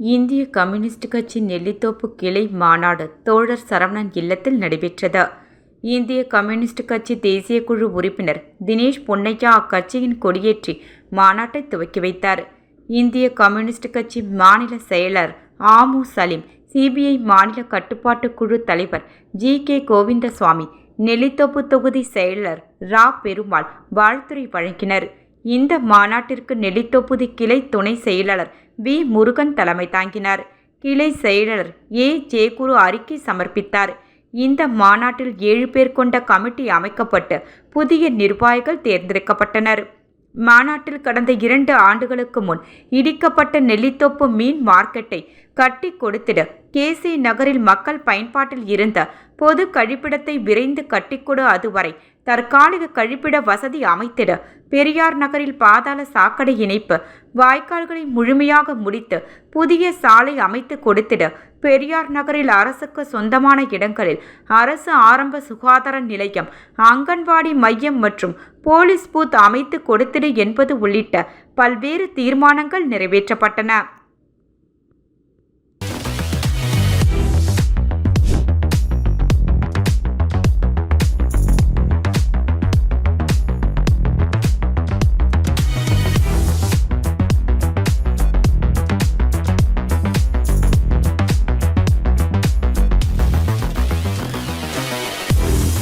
இந்திய கம்யூனிஸ்ட் கட்சி நெல்லித்தோப்பு கிளை மாநாடு தோழர் சரவணன் இல்லத்தில் நடைபெற்றது. இந்திய கம்யூனிஸ்ட் கட்சி தேசிய குழு உறுப்பினர் தினேஷ் பொன்னையா அக்கட்சியின் கொடியேற்றி மாநாட்டை துவக்கி வைத்தார். இந்திய கம்யூனிஸ்ட் கட்சி மாநில செயலர் ஆமு சலீம், சிபிஐ மாநில கட்டுப்பாட்டு குழு தலைவர் ஜி.கே. கோவிந்தசுவாமி, நெல்லித்தோப்பு தொகுதி செயலர் ரா. பெருமாள் வாழ்த்துரை வழங்கினர். இந்த மாநாட்டிற்கு நெல்லித்தோப்பு கிளை துணை செயலாளர் வி. முருகன் தலைமை தாங்கினார். கிளை செயலாளர் ஏ. ஜெயகுரு அறிக்கை சமர்ப்பித்தார். இந்த மாநாட்டில் 7 பேர் கொண்ட கமிட்டி அமைக்கப்பட்டு புதிய நிர்வாகிகள் தேர்ந்தெடுக்கப்பட்டனர். மாநாட்டில் கடந்த 2 ஆண்டுகளுக்கு முன் இடிக்கப்பட்ட நெல்லித்தோப்பு மீன் மார்க்கெட்டை கட்டி கொடுத்திட, கே.சி. நகரில் மக்கள் பயன்பாட்டில் இருந்த பொது கழிப்பிடத்தை விரைந்து கட்டிக்கொடு, அதுவரை தற்காலிக கழிப்பிட வசதி அமைத்திட, பெரியார் நகரில் பாதாள சாக்கடை இணைப்பு வாய்க்கால்களை முழுமையாக முடித்து புதிய சாலை அமைத்து கொடுத்திட, பெரியார் நகரில் அரசுக்கு சொந்தமான இடங்களில் அரசு ஆரம்ப சுகாதார நிலையம், அங்கன்வாடி மையம் மற்றும் போலீஸ் பூத் அமைத்து கொடுத்திட என்பது உள்ளிட்ட பல்வேறு தீர்மானங்கள் நிறைவேற்றப்பட்டன.